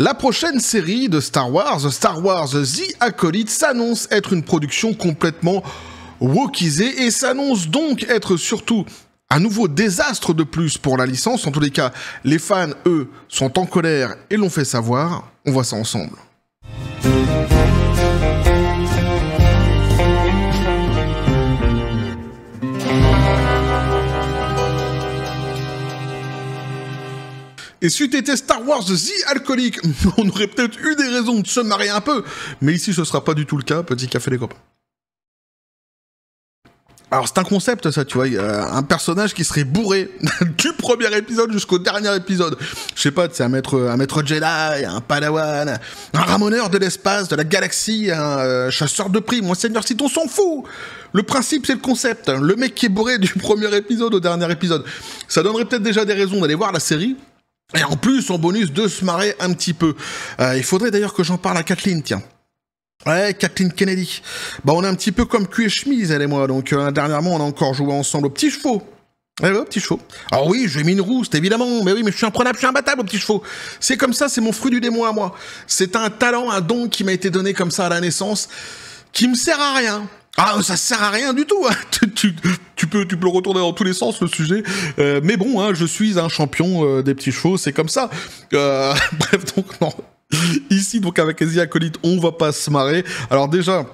La prochaine série de Star Wars The Acolyte, s'annonce être une production complètement wokisée et s'annonce donc être surtout un nouveau désastre de plus pour la licence. En tous les cas, les fans, eux, sont en colère et l'ont fait savoir. On voit ça ensemble. Et si t'étais Star Wars The Alcoolic, on aurait peut-être eu des raisons de se marrer un peu. Mais ici, ce sera pas du tout le cas. Petit café les copains. Alors, c'est un concept, ça, tu vois. Un personnage qui serait bourré du premier épisode jusqu'au dernier épisode. Je sais pas, c'est un maître Jedi, un padawan, un ramoneur de l'espace, de la galaxie, un chasseur de primes, un seigneur Sith, on s'en fout. Le principe, c'est le concept. Le mec qui est bourré du premier épisode au dernier épisode. Ça donnerait peut-être déjà des raisons d'aller voir la série. Et en plus, en bonus, de se marrer un petit peu. Il faudrait d'ailleurs que j'en parle à Kathleen, tiens. Ouais, Kathleen Kennedy. Bah, on est un petit peu comme cul et chemise, elle et moi. Donc, dernièrement, on a encore joué ensemble au petit chevaux. Ouais, au petit chevaux. Alors oui, j'ai mis une rouste, évidemment. Mais oui, mais je suis imprenable, je suis imbattable au petit chevaux. C'est comme ça, c'est mon fruit du démon à moi. C'est un talent, un don qui m'a été donné comme ça à la naissance, qui me sert à rien. Ah, ça sert à rien du tout, hein. Tu peux le retourner dans tous les sens, le sujet. Mais bon, hein, je suis un champion des petits chevaux, c'est comme ça. Bref, donc, non. Ici, donc, avec les acolytes, on va pas se marrer. Alors déjà,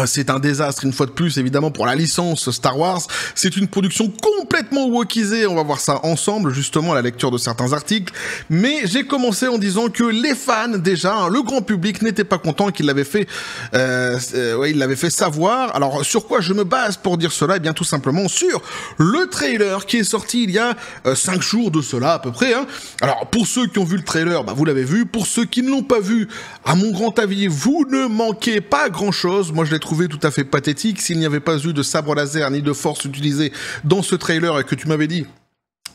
c'est un désastre, une fois de plus, évidemment, pour la licence Star Wars. C'est une production complètement wokisée. On va voir ça ensemble, justement, à la lecture de certains articles. Mais j'ai commencé en disant que les fans, déjà, hein, le grand public n'était pas content, qu'il l'avait fait, il l'avait fait savoir. Alors, sur quoi je me base pour dire cela? Eh bien, tout simplement sur le trailer qui est sorti il y a 5 jours de cela, à peu près, hein. Alors, pour ceux qui ont vu le trailer, bah, vous l'avez vu. Pour ceux qui ne l'ont pas vu, à mon grand avis, vous ne manquez pas grand-chose. Moi, je l'ai trouvé tout à fait pathétique. S'il n'y avait pas eu de sabre laser ni de force utilisée dans ce trailer et que tu m'avais dit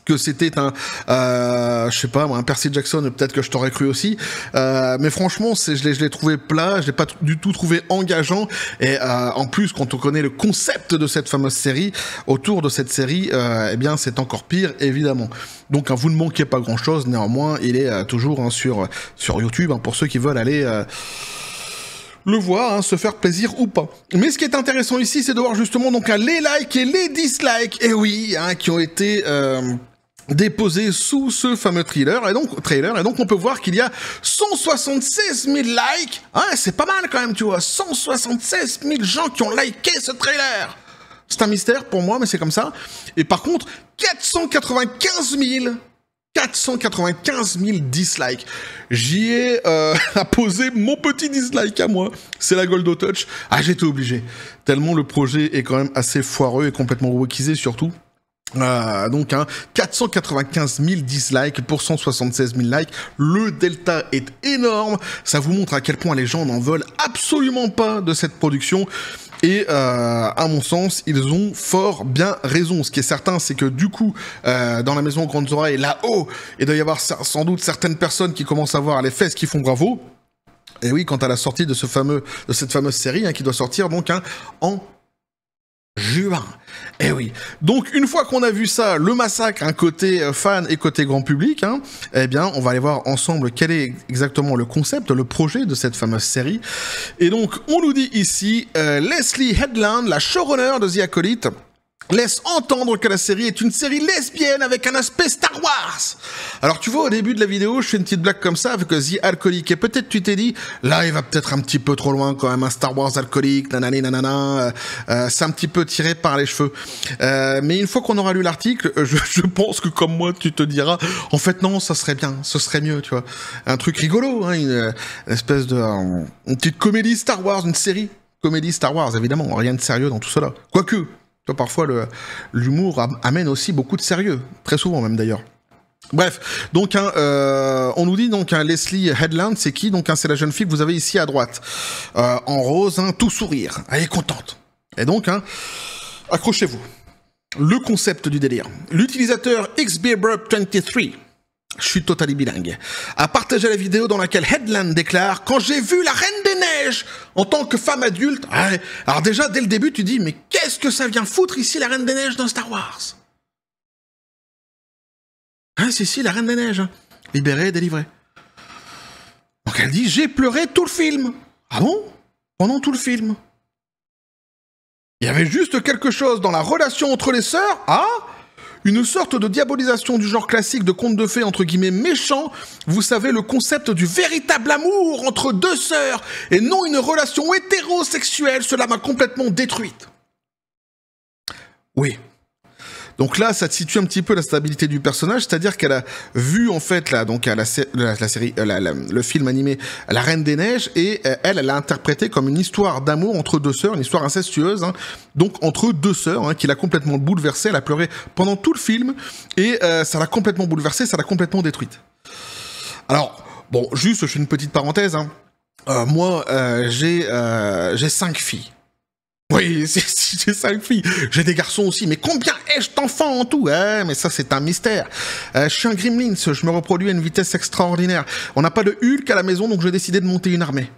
que c'était je sais pas, un Percy Jackson, peut-être que je t'aurais cru aussi. Mais franchement, je l'ai trouvé plat, je l'ai pas du tout trouvé engageant. Et en plus, quand on connaît le concept de cette fameuse série, autour de cette série, eh bien, c'est encore pire, évidemment. Donc, vous ne manquez pas grand-chose. Néanmoins, il est toujours sur YouTube, hein, pour ceux qui veulent aller le voir, hein, se faire plaisir ou pas. Mais ce qui est intéressant ici, c'est de voir justement donc les likes et les dislikes, et oui, hein, qui ont été déposés sous ce fameux trailer, et donc on peut voir qu'il y a 176 000 likes. Ah, c'est pas mal quand même, tu vois, 176 000 gens qui ont liké ce trailer. C'est un mystère pour moi, mais c'est comme ça. Et par contre, 495 000 dislikes. J'y ai apposé mon petit dislike à moi. C'est la Goldo Touch. Ah, j'étais obligé. Tellement le projet est quand même assez foireux et complètement wokisé surtout. Donc, 495 000 dislikes pour 176 000 likes. Le delta est énorme. Ça vous montre à quel point les gens n'en veulent absolument pas de cette production. Et à mon sens, ils ont fort bien raison. Ce qui est certain, c'est que du coup, dans la maison aux grandes oreilles, là-haut, il doit y avoir sans doute certaines personnes qui commencent à voir les fesses qui font bravo. Et oui, quant à la sortie de cette fameuse série, hein, qui doit sortir donc en juin. Eh oui. Donc, une fois qu'on a vu ça, le massacre, un côté fan et côté grand public, hein, eh bien, on va aller voir ensemble quel est exactement le concept, le projet de cette fameuse série. Et donc, on nous dit ici, Leslie Headland, la showrunner de The Acolyte, laisse entendre que la série est une série lesbienne avec un aspect Star Wars. Alors tu vois, au début de la vidéo, je fais une petite blague comme ça avec The Alcoolic, et peut-être tu t'es dit, là il va peut-être un petit peu trop loin quand même, un Star Wars alcoolique, nanani nanana, c'est un petit peu tiré par les cheveux. Mais une fois qu'on aura lu l'article, je pense que comme moi, tu te diras, en fait non, ça serait bien, ce serait mieux, tu vois. Un truc rigolo, hein, une espèce de... une petite comédie Star Wars, une série comédie Star Wars, évidemment, rien de sérieux dans tout cela. Quoique... parfois, l'humour amène aussi beaucoup de sérieux. Très souvent, même, d'ailleurs. Bref, donc, on nous dit, donc, Leslie Headland, c'est qui? Donc, c'est la jeune fille que vous avez ici à droite. En rose, tout sourire. Elle est contente. Et donc, accrochez-vous. Le concept du délire. L'utilisateur XBBRUB23, je suis totalement bilingue, a partagé la vidéo dans laquelle Headland déclare « Quand j'ai vu la Reine des Neiges en tant que femme adulte... » Alors déjà, dès le début, tu dis « Mais qu'est-ce que ça vient foutre ici, la Reine des Neiges, dans Star Wars ?» C'est ici la Reine des Neiges, libérée, délivrée. Elle dit, j'ai pleuré tout le film. Ah bon? Pendant tout le film. Il y avait juste quelque chose dans la relation entre les sœurs. Ah? Une sorte de diabolisation du genre classique de conte de fées entre guillemets méchant. Vous savez, le concept du véritable amour entre deux sœurs et non une relation hétérosexuelle. Cela m'a complètement détruite. Oui. Donc là, ça te situe un petit peu la stabilité du personnage, c'est-à-dire qu'elle a vu en fait là, donc la série, le film animé La Reine des Neiges, et elle l'a interprété comme une histoire d'amour entre deux sœurs, une histoire incestueuse, hein, donc entre deux sœurs, hein, qui l'a complètement bouleversée. Elle a pleuré pendant tout le film et ça l'a complètement bouleversée, ça l'a complètement détruite. Alors bon, juste, je fais une petite parenthèse. Hein. Moi, j'ai 5 filles. Oui, j'ai 5 filles. J'ai des garçons aussi. Mais combien ai-je d'enfants en tout? Mais ça, c'est un mystère. Je suis un gremlin. Je me reproduis à une vitesse extraordinaire. On n'a pas de Hulk à la maison, donc j'ai décidé de monter une armée.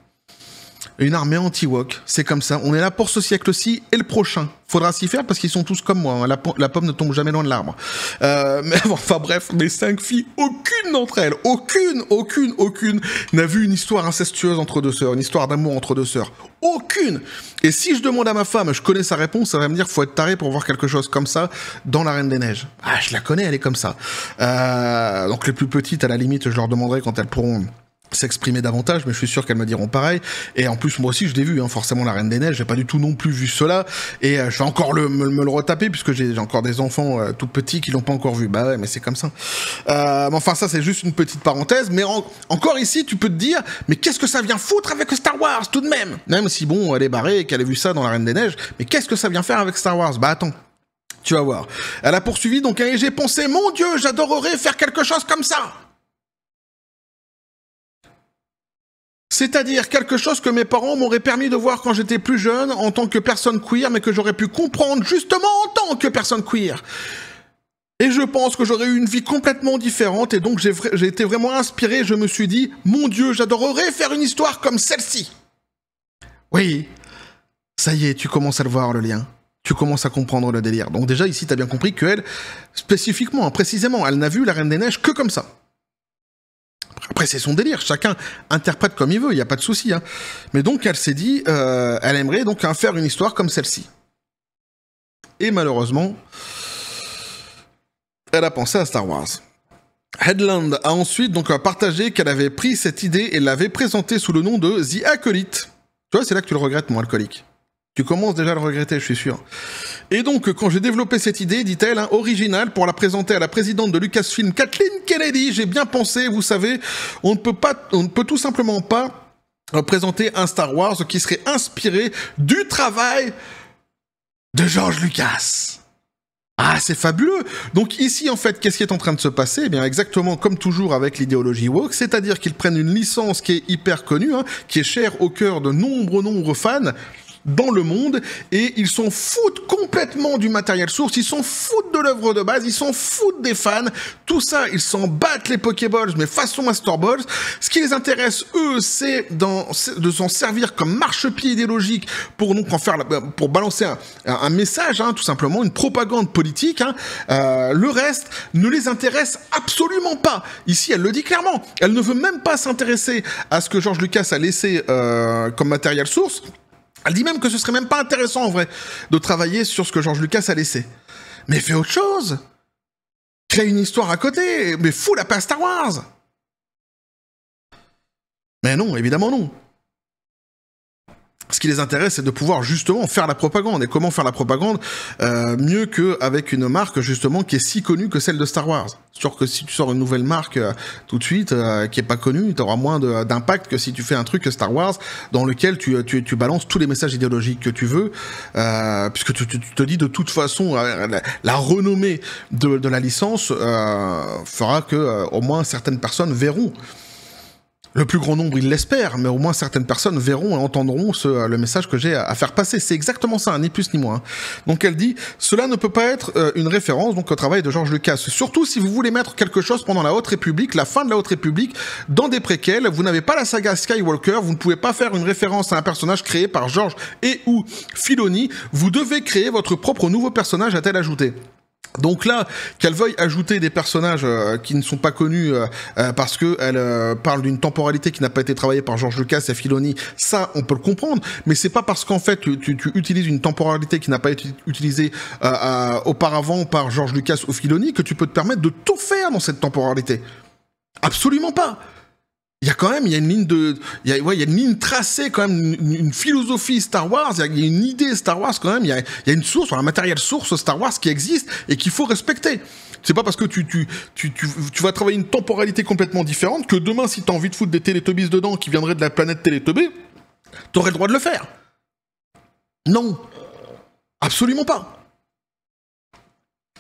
Une armée anti-woke. C'est comme ça. On est là pour ce siècle-ci et le prochain. Faudra s'y faire parce qu'ils sont tous comme moi. Hein. La pomme ne tombe jamais loin de l'arbre. Mais enfin bref, mes 5 filles, aucune d'entre elles, aucune n'a vu une histoire incestueuse entre deux sœurs, une histoire d'amour entre deux sœurs. Aucune. Et si je demande à ma femme, je connais sa réponse, elle va me dire faut être taré pour voir quelque chose comme ça dans La Reine des Neiges. Ah, je la connais, elle est comme ça. Donc les plus petites, à la limite, je leur demanderai quand elles pourront s'exprimer davantage, mais je suis sûr qu'elles me diront pareil. Et en plus, moi aussi, je l'ai vu, hein, forcément, La Reine des Neiges. J'ai pas du tout non plus vu cela. Et je vais encore me le retaper, puisque j'ai encore des enfants tout petits qui l'ont pas encore vu. Bah ouais, mais c'est comme ça. Mais enfin, ça, c'est juste une petite parenthèse. Mais encore ici, tu peux te dire, mais qu'est-ce que ça vient foutre avec Star Wars, tout de même? Même si, bon, elle est barrée et qu'elle a vu ça dans La Reine des Neiges, mais qu'est-ce que ça vient faire avec Star Wars? Bah attends. Tu vas voir. Elle a poursuivi, donc, et j'ai pensé, mon Dieu, j'adorerais faire quelque chose comme ça. C'est-à-dire quelque chose que mes parents m'auraient permis de voir quand j'étais plus jeune en tant que personne queer, mais que j'aurais pu comprendre justement en tant que personne queer. Et je pense que j'aurais eu une vie complètement différente, et donc j'ai été vraiment inspiré. Je me suis dit, mon Dieu, j'adorerais faire une histoire comme celle-ci. Oui, ça y est, tu commences à le voir, le lien. Tu commences à comprendre le délire. Donc déjà, ici, t'as bien compris qu'elle, spécifiquement, précisément, elle n'a vu La Reine des Neiges que comme ça. Après, c'est son délire, chacun interprète comme il veut, il n'y a pas de souci. Hein. Mais donc, elle s'est dit, elle aimerait donc faire une histoire comme celle-ci. Et malheureusement, elle a pensé à Star Wars. Headland a ensuite donc partagé qu'elle avait pris cette idée et l'avait présentée sous le nom de The Acolyte. Tu vois, c'est là que tu le regrettes, mon alcoolique. Tu commences déjà à le regretter, je suis sûr. Et donc, quand j'ai développé cette idée, dit-elle, hein, originale, pour la présenter à la présidente de Lucasfilm, Kathleen Kennedy, j'ai bien pensé, vous savez, on ne peut tout simplement pas présenter un Star Wars qui serait inspiré du travail de George Lucas. Ah, c'est fabuleux. Donc ici, en fait, qu'est-ce qui est en train de se passer? Eh bien, exactement comme toujours avec l'idéologie woke, c'est-à-dire qu'ils prennent une licence qui est hyper connue, hein, qui est chère au cœur de nombreux fans, dans le monde, et ils s'en foutent complètement du matériel source, ils s'en foutent de l'œuvre de base, ils s'en foutent des fans, tout ça, ils s'en battent les Pokéballs, mais façon Master Balls. Ce qui les intéresse, eux, c'est de s'en servir comme marchepied idéologique pour donc pour balancer un message, hein, tout simplement, une propagande politique. Hein. Le reste ne les intéresse absolument pas. Ici, elle le dit clairement, elle ne veut même pas s'intéresser à ce que George Lucas a laissé comme matériel source. Elle dit même que ce serait même pas intéressant, en vrai, de travailler sur ce que George Lucas a laissé. Mais fais autre chose. Crée une histoire à côté, mais fous la paix à Star Wars. Mais non, évidemment non. Ce qui les intéresse, c'est de pouvoir justement faire la propagande. Et comment faire la propagande mieux qu'avec une marque justement qui est si connue que celle de Star Wars. C'est sûr que si tu sors une nouvelle marque tout de suite qui est pas connue, tu auras moins d'impact que si tu fais un truc Star Wars dans lequel tu balances tous les messages idéologiques que tu veux, puisque tu te dis de toute façon la renommée de la licence fera que au moins certaines personnes verront. Le plus grand nombre, il l'espère, mais au moins certaines personnes verront et entendront le message que j'ai à faire passer. C'est exactement ça, ni plus ni moins. Donc elle dit, cela ne peut pas être une référence donc au travail de George Lucas. Surtout si vous voulez mettre quelque chose pendant la Haute République, la fin de la Haute République, dans des préquels, vous n'avez pas la saga Skywalker, vous ne pouvez pas faire une référence à un personnage créé par George et ou Filoni, vous devez créer votre propre nouveau personnage, a-t-elle ajouté. Donc là, qu'elle veuille ajouter des personnages qui ne sont pas connus parce qu'elle parle d'une temporalité qui n'a pas été travaillée par George Lucas et Filoni, ça, on peut le comprendre, mais c'est pas parce qu'en fait, tu utilises une temporalité qui n'a pas été utilisée auparavant par George Lucas ou Filoni que tu peux te permettre de tout faire dans cette temporalité. Absolument pas. Il y a quand même, il y a une ligne tracée quand même, une philosophie Star Wars, il y a une idée Star Wars quand même, il y a une source, un matériel source Star Wars qui existe et qu'il faut respecter. C'est pas parce que tu vas travailler une temporalité complètement différente que demain, si t'as envie de foutre des Teletubbies dedans qui viendraient de la planète Télétubby, t'aurais le droit de le faire. Non. Absolument pas.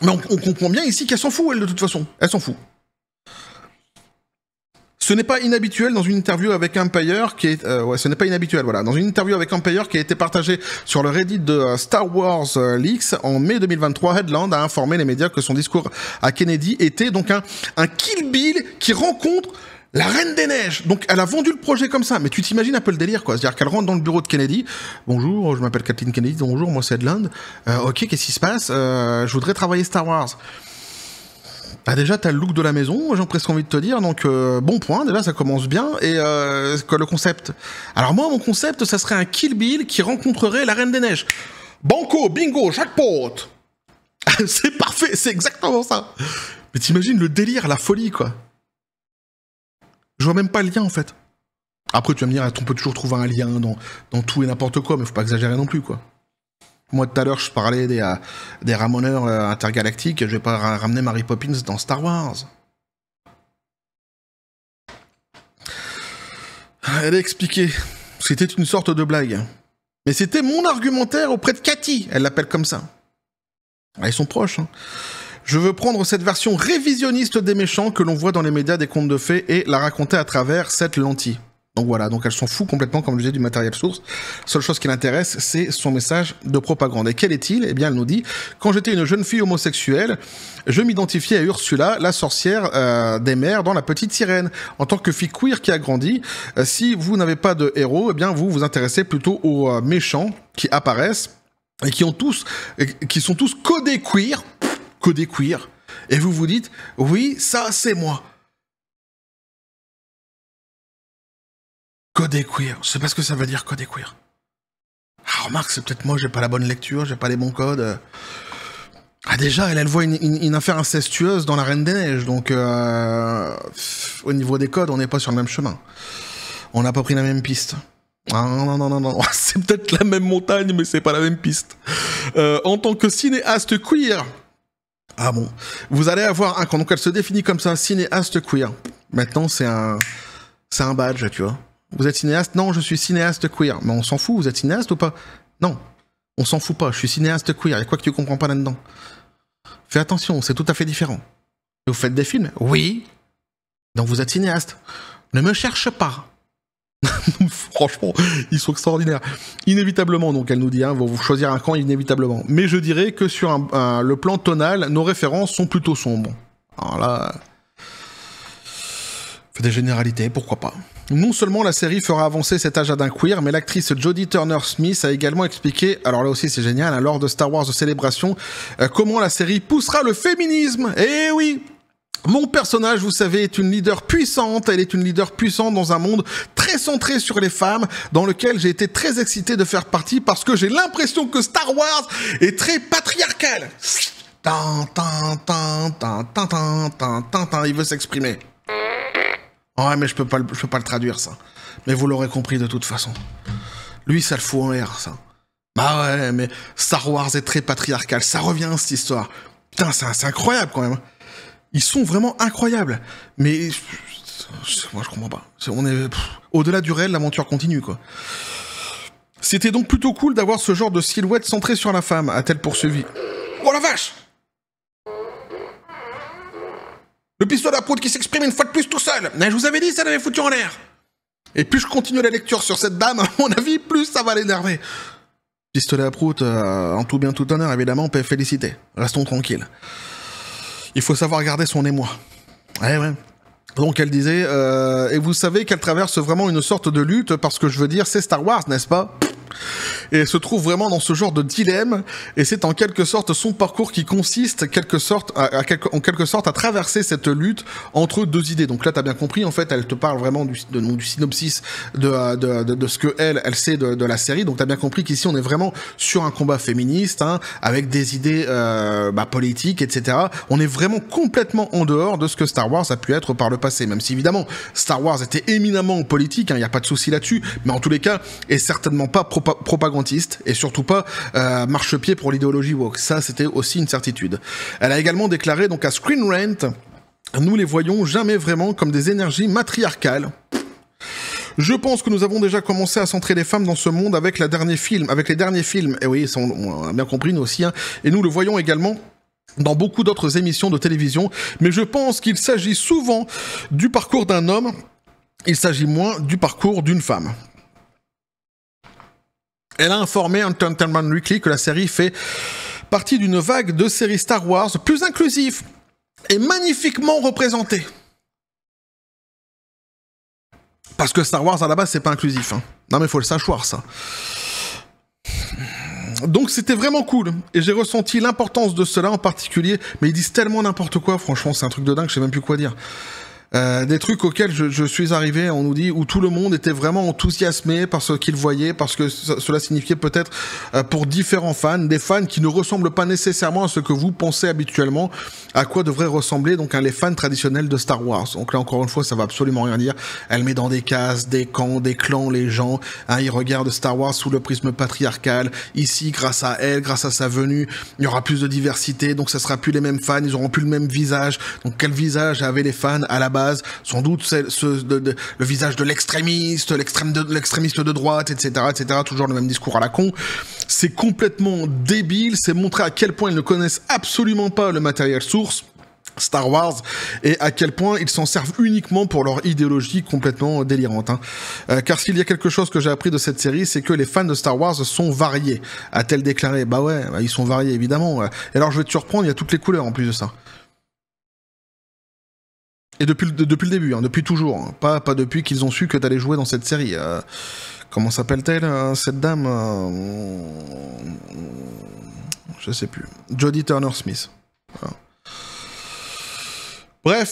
Mais on comprend bien ici qu'elle s'en fout, elle, de toute façon. Elle s'en fout. Ce n'est pas inhabituel dans une interview avec Empire qui est... ce n'est pas inhabituel, voilà. Dans une interview avec Empire qui a été partagée sur le Reddit de Star Wars Leaks en mai 2023, Headland a informé les médias que son discours à Kennedy était donc un Kill Bill qui rencontre la Reine des Neiges. Donc elle a vendu le projet comme ça. Mais tu t'imagines un peu le délire, quoi. C'est-à-dire qu'elle rentre dans le bureau de Kennedy. Bonjour, je m'appelle Kathleen Kennedy. Bonjour, moi c'est Headland. Ok, qu'est-ce qui se passe? Je voudrais travailler Star Wars. Bah déjà, t'as le look de la maison, j'ai presque envie de te dire, donc bon point, déjà ça commence bien, et quoi le concept? Alors moi, mon concept, ça serait un Kill Bill qui rencontrerait la Reine des Neiges. Banco, bingo, jackpot. C'est parfait, c'est exactement ça. Mais t'imagines le délire, la folie, quoi. Je vois même pas le lien, en fait. Après, tu vas me dire, on peut toujours trouver un lien dans tout et n'importe quoi, mais faut pas exagérer non plus, quoi. Moi, tout à l'heure, je parlais des ramoneurs intergalactiques. Je vais pas ramener Mary Poppins dans Star Wars. Elle a expliqué. C'était une sorte de blague. Mais c'était mon argumentaire auprès de Cathy. Elle l'appelle comme ça. Ils sont proches. Hein. Je veux prendre cette version révisionniste des méchants que l'on voit dans les médias des contes de fées et la raconter à travers cette lentille. Donc voilà, donc elle s'en fout complètement, comme je disais, du matériel source. Seule chose qui l'intéresse, c'est son message de propagande. Et quel est-il? Eh bien, elle nous dit « Quand j'étais une jeune fille homosexuelle, je m'identifiais à Ursula, la sorcière des mers dans La Petite Sirène. En tant que fille queer qui a grandi, si vous n'avez pas de héros, eh bien, vous vous intéressez plutôt aux méchants qui apparaissent et qui sont tous codés queer. Codés queer. Et vous vous dites « Oui, ça, c'est moi. » Codé queer, je sais pas ce que ça veut dire codé queer. Ah, remarque, c'est peut-être moi, j'ai pas la bonne lecture, j'ai pas les bons codes. Ah déjà, elle voit une affaire incestueuse dans la Reine des Neiges, donc au niveau des codes, on n'est pas sur le même chemin. On n'a pas pris la même piste. Ah non, c'est peut-être la même montagne, mais c'est pas la même piste. En tant que cinéaste queer, ah bon, vous allez avoir donc elle se définit comme ça, cinéaste queer. Maintenant, c'est un badge, tu vois. Vous êtes cinéaste? Non, je suis cinéaste queer. Mais on s'en fout, vous êtes cinéaste ou pas? Non, on s'en fout pas, je suis cinéaste queer. Il y a quoi que tu comprends pas là-dedans? Fais attention, c'est tout à fait différent. Vous faites des films? Oui. Donc vous êtes cinéaste. Ne me cherche pas. Franchement, ils sont extraordinaires. Inévitablement, donc elle nous dit, vous choisir un camp inévitablement. Mais je dirais que sur le plan tonal, nos références sont plutôt sombres. Alors là... Fait des généralités, pourquoi pas. Non seulement la série fera avancer cet agenda queer, mais l'actrice Jodie Turner-Smith a également expliqué, alors là aussi c'est génial, lors de Star Wars Célébration, comment la série poussera le féminisme. Eh oui! Mon personnage, vous savez, est une leader puissante. Elle est une leader puissante dans un monde très centré sur les femmes, dans lequel j'ai été très excité de faire partie parce que j'ai l'impression que Star Wars est très patriarcal. Il veut s'exprimer. Ouais, mais je peux pas le traduire, ça. Mais vous l'aurez compris de toute façon. Lui, ça le fout en l'air, ça. Bah ouais, mais Star Wars est très patriarcal. Ça revient, cette histoire. Putain, c'est incroyable, quand même. Ils sont vraiment incroyables. Mais... moi, je comprends pas. On est... Au-delà du réel, l'aventure continue, quoi. C'était donc plutôt cool d'avoir ce genre de silhouette centrée sur la femme, a-t-elle poursuivi. Oh la vache! Le pistolet à prout qui s'exprime une fois de plus tout seul. Mais je vous avais dit, ça l'avait foutu en l'air. Et plus je continue la lecture sur cette dame, à mon avis, plus ça va l'énerver. Pistolet à prout, en tout bien tout honneur, évidemment, on peut féliciter. Restons tranquilles. Il faut savoir garder son émoi. Ouais. Donc elle disait, et vous savez qu'elle traverse vraiment une sorte de lutte, parce que je veux dire, c'est Star Wars, n'est-ce pas? et se trouve vraiment dans ce genre de dilemme, et c'est en quelque sorte son parcours qui consiste en quelque sorte à traverser cette lutte entre deux idées. Donc là t'as bien compris, en fait elle te parle vraiment du synopsis de ce que elle sait de la série, donc t'as bien compris qu'ici on est vraiment sur un combat féministe, hein, avec des idées politiques, etc. On est vraiment complètement en dehors de ce que Star Wars a pu être par le passé, même si évidemment Star Wars était éminemment politique, il n'y a pas de souci là-dessus, mais en tous les cas est certainement pas propagandiste et surtout pas marchepied pour l'idéologie woke. Ça, c'était aussi une certitude. Elle a également déclaré donc à Screen Rant: nous les voyons jamais vraiment comme des énergies matriarcales. Je pense que nous avons déjà commencé à centrer les femmes dans ce monde avec les derniers films. Et oui, ça, on a bien compris, nous aussi, hein. Et nous le voyons également dans beaucoup d'autres émissions de télévision. Mais je pense qu'il s'agit souvent du parcours d'un homme, il s'agit moins du parcours d'une femme. Elle a informé Entertainment Weekly que la série fait partie d'une vague de séries Star Wars plus inclusives et magnifiquement représentées. Parce que Star Wars, à la base, c'est pas inclusif. Hein. Non mais faut le savoir, ça. Donc c'était vraiment cool. Et j'ai ressenti l'importance de cela en particulier. Mais ils disent tellement n'importe quoi, franchement, c'est un truc de dingue, je sais même plus quoi dire. Des trucs auxquels je suis arrivé, on nous dit, où tout le monde était vraiment enthousiasmé par ce qu'il voyait, parce que cela signifiait peut-être pour différents fans, des fans qui ne ressemblent pas nécessairement à ce que vous pensez habituellement, à quoi devraient ressembler donc les fans traditionnels de Star Wars. Donc là encore une fois, ça va absolument rien dire. Elle met dans des cases, des camps, des clans les gens, hein, ils regardent Star Wars sous le prisme patriarcal. Ici, grâce à elle, grâce à sa venue, il y aura plus de diversité, donc ça sera plus les mêmes fans, ils auront plus le même visage. Donc quel visage avaient les fans à la base? Sans doute le visage de l'extrémiste, l'extrémiste de droite, etc., etc. Toujours le même discours à la con. C'est complètement débile. C'est montrer à quel point ils ne connaissent absolument pas le matériel source Star Wars et à quel point ils s'en servent uniquement pour leur idéologie complètement délirante. Hein. Car s'il y a quelque chose que j'ai appris de cette série, c'est que les fans de Star Wars sont variés, a-t-elle déclaré. Bah ouais, ils sont variés évidemment. Et alors je vais te surprendre, il y a toutes les couleurs en plus de ça. Et depuis le début, hein, depuis toujours, hein. Pas depuis qu'ils ont su que t'allais jouer dans cette série. Comment s'appelle-t-elle, cette dame je sais plus. Jodie Turner-Smith. Voilà. Bref,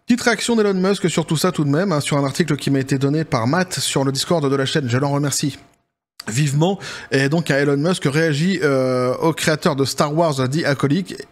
petite réaction d'Elon Musk sur tout ça tout de même, hein, sur un article qui m'a été donné par Matt sur le Discord de la chaîne, je l'en remercie vivement. Et donc Elon Musk réagit au créateur de Star Wars, The Acolyte,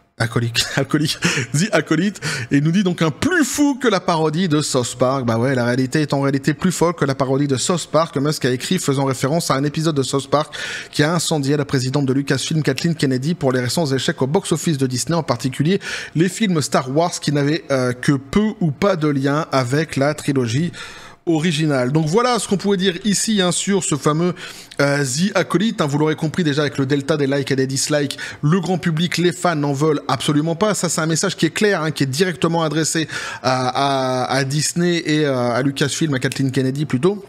et il nous dit donc un plus fou que la parodie de South Park. Bah ouais, la réalité est en réalité plus folle que la parodie de South Park, que Musk a écrit faisant référence à un épisode de South Park qui a incendié la présidente de Lucasfilm, Kathleen Kennedy, pour les récents échecs au box-office de Disney, en particulier les films Star Wars qui n'avaient que peu ou pas de lien avec la trilogie original. Donc voilà ce qu'on pouvait dire ici, hein, sur ce fameux The Acolyte. Hein, vous l'aurez compris déjà avec le delta des likes et des dislikes, le grand public, les fans n'en veulent absolument pas. Ça, c'est un message qui est clair, hein, qui est directement adressé à Disney et à Lucasfilm, à Kathleen Kennedy plutôt.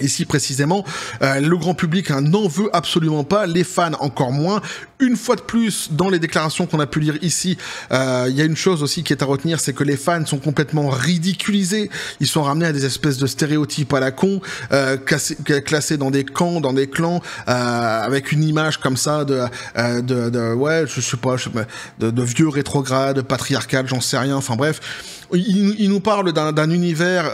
Ici précisément, le grand public n'en veut absolument pas, les fans encore moins. Une fois de plus, dans les déclarations qu'on a pu lire ici, il y a une chose aussi qui est à retenir, c'est que les fans sont complètement ridiculisés. Ils sont ramenés à des espèces de stéréotypes à la con, classés dans des camps, dans des clans, avec une image comme ça de vieux rétrograde, patriarcal, j'en sais rien. Enfin bref. Il nous parle d'un univers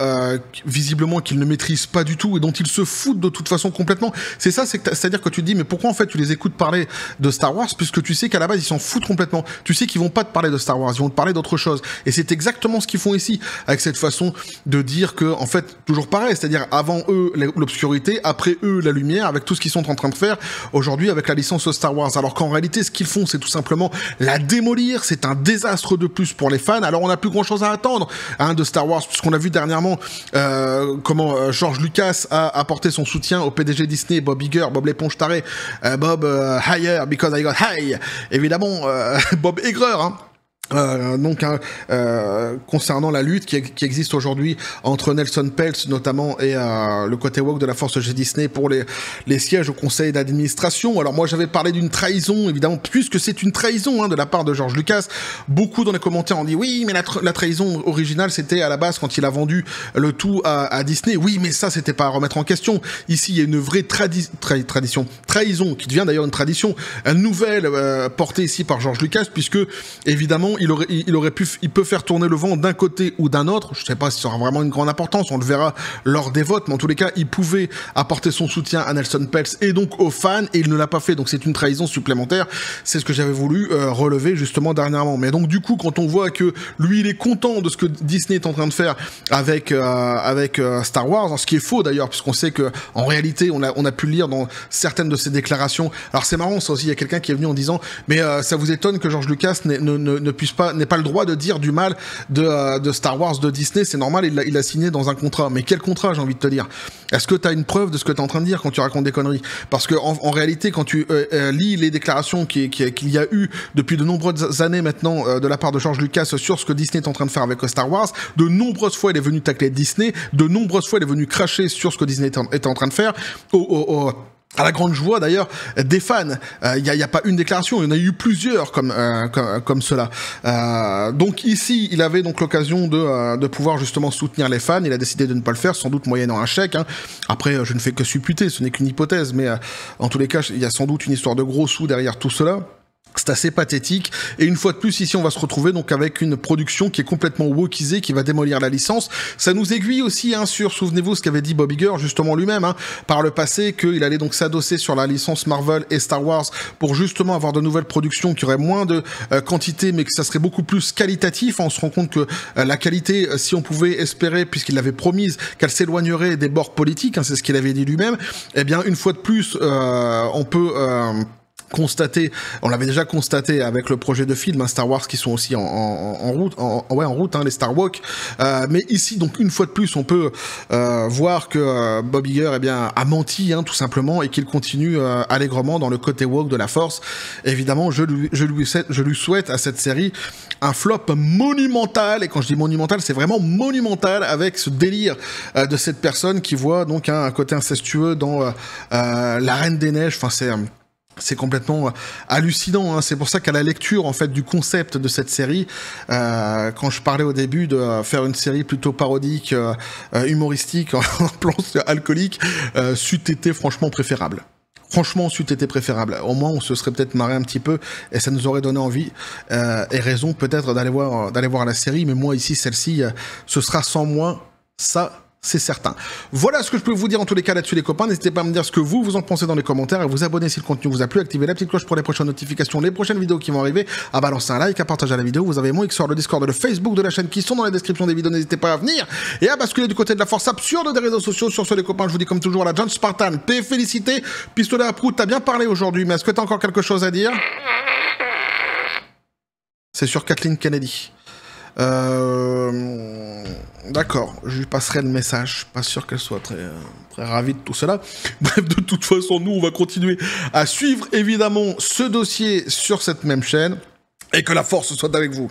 visiblement qu'il ne maîtrise pas du tout et dont il se fout de toute façon complètement. C'est ça, c'est-à-dire que tu te dis mais pourquoi en fait tu les écoutes parler de Star Wars, puisque tu sais qu'à la base ils s'en foutent complètement. Tu sais qu'ils vont pas te parler de Star Wars, ils vont te parler d'autre chose. Et c'est exactement ce qu'ils font ici, avec cette façon de dire que en fait toujours pareil, c'est-à-dire avant eux l'obscurité, après eux la lumière, avec tout ce qu'ils sont en train de faire aujourd'hui avec la licence Star Wars. Alors qu'en réalité ce qu'ils font c'est tout simplement la démolir. C'est un désastre de plus pour les fans. Alors on n'a plus grand-chose à attendre de Star Wars, puisqu'on a vu dernièrement comment George Lucas a apporté son soutien au PDG Disney, Bob Iger, Bob l'éponge taré, Bob higher because I got high, évidemment Bob Iger, hein. Concernant la lutte qui existe aujourd'hui entre Nelson Peltz notamment et le côté woke de la force chez Disney pour les sièges au conseil d'administration. Alors moi j'avais parlé d'une trahison, évidemment, puisque c'est une trahison de la part de George Lucas. Beaucoup dans les commentaires ont dit oui, mais la trahison originale c'était à la base quand il a vendu le tout à Disney. Oui, mais ça c'était pas à remettre en question. Ici il y a une vraie trahison qui devient d'ailleurs une tradition, une nouvelle portée ici par George Lucas, puisque évidemment il peut faire tourner le vent d'un côté ou d'un autre. Je sais pas si ça aura vraiment une grande importance, on le verra lors des votes, mais en tous les cas, il pouvait apporter son soutien à Nelson Peltz et donc aux fans, et il ne l'a pas fait, donc c'est une trahison supplémentaire. C'est ce que j'avais voulu relever justement dernièrement. Mais donc du coup, quand on voit que lui, il est content de ce que Disney est en train de faire avec Star Wars, ce qui est faux d'ailleurs, puisqu'on sait que en réalité, on a pu le lire dans certaines de ses déclarations. Alors c'est marrant, ça aussi, il y a quelqu'un qui est venu en disant, mais ça vous étonne que George Lucas n'ait pas le droit de dire du mal de Star Wars de Disney, c'est normal, il a signé dans un contrat. Mais quel contrat, j'ai envie de te dire? Est-ce que tu as une preuve de ce que tu es en train de dire quand tu racontes des conneries? Parce que en réalité, quand tu lis les déclarations qu'il y a eu depuis de nombreuses années maintenant de la part de George Lucas sur ce que Disney est en train de faire avec Star Wars, de nombreuses fois il est venu tacler Disney, de nombreuses fois il est venu cracher sur ce que Disney était en train de faire, à la grande joie d'ailleurs des fans. Il y a pas une déclaration, il y en a eu plusieurs comme cela. Donc ici, il avait donc l'occasion de pouvoir justement soutenir les fans. Il a décidé de ne pas le faire, sans doute moyennant un chèque. Après, je ne fais que supputer, ce n'est qu'une hypothèse, mais en tous les cas, il y a sans doute une histoire de gros sous derrière tout cela. C'est assez pathétique. Et une fois de plus, ici, on va se retrouver donc avec une production qui est complètement wokisée, qui va démolir la licence. Ça nous aiguille aussi sur, souvenez-vous, ce qu'avait dit Bob Iger, justement lui-même, par le passé, qu'il allait donc s'adosser sur la licence Marvel et Star Wars pour justement avoir de nouvelles productions qui auraient moins de quantité, mais que ça serait beaucoup plus qualitatif. On se rend compte que la qualité, si on pouvait espérer, puisqu'il l'avait promise, qu'elle s'éloignerait des bords politiques, c'est ce qu'il avait dit lui-même, eh bien, une fois de plus, on peut... on l'avait déjà constaté avec le projet de film Star Wars qui sont aussi en route, les Star Walk. Mais ici, donc une fois de plus, on peut voir que Bob Iger a menti tout simplement, et qu'il continue allègrement dans le côté woke de la Force. Évidemment, je lui souhaite à cette série un flop monumental, et quand je dis monumental, c'est vraiment monumental, avec ce délire de cette personne qui voit donc un côté incestueux dans La Reine des Neiges. Enfin, c'est complètement hallucinant. C'est pour ça qu'à la lecture en fait du concept de cette série, quand je parlais au début de faire une série plutôt parodique, humoristique, en plan alcoolique, c'eût été franchement préférable. Franchement, c'eût été préférable. Au moins, on se serait peut-être marré un petit peu, et ça nous aurait donné envie et raison peut-être d'aller voir la série. Mais moi ici, celle-ci, ce sera sans moi. Ça, c'est certain. Voilà ce que je peux vous dire en tous les cas là-dessus, les copains. N'hésitez pas à me dire ce que vous en pensez dans les commentaires, et vous abonner si le contenu vous a plu, activez la petite cloche pour les prochaines notifications, les prochaines vidéos qui vont arriver, à balancer un like, à partager la vidéo. Vous avez mon X-Or, le Discord, le Facebook de la chaîne qui sont dans la description des vidéos. N'hésitez pas à venir et à basculer du côté de la force absurde des réseaux sociaux. Sur ce, les copains, je vous dis comme toujours à la John Spartan, t'es félicité. Pistolet à prout, t'as bien parlé aujourd'hui, mais est-ce que t'as encore quelque chose à dire? C'est sur Kathleen Kennedy. D'accord, je lui passerai le message. Je suis pas sûr qu'elle soit très ravie de tout cela. Bref, de toute façon, nous, on va continuer à suivre évidemment ce dossier sur cette même chaîne, et que la force soit avec vous.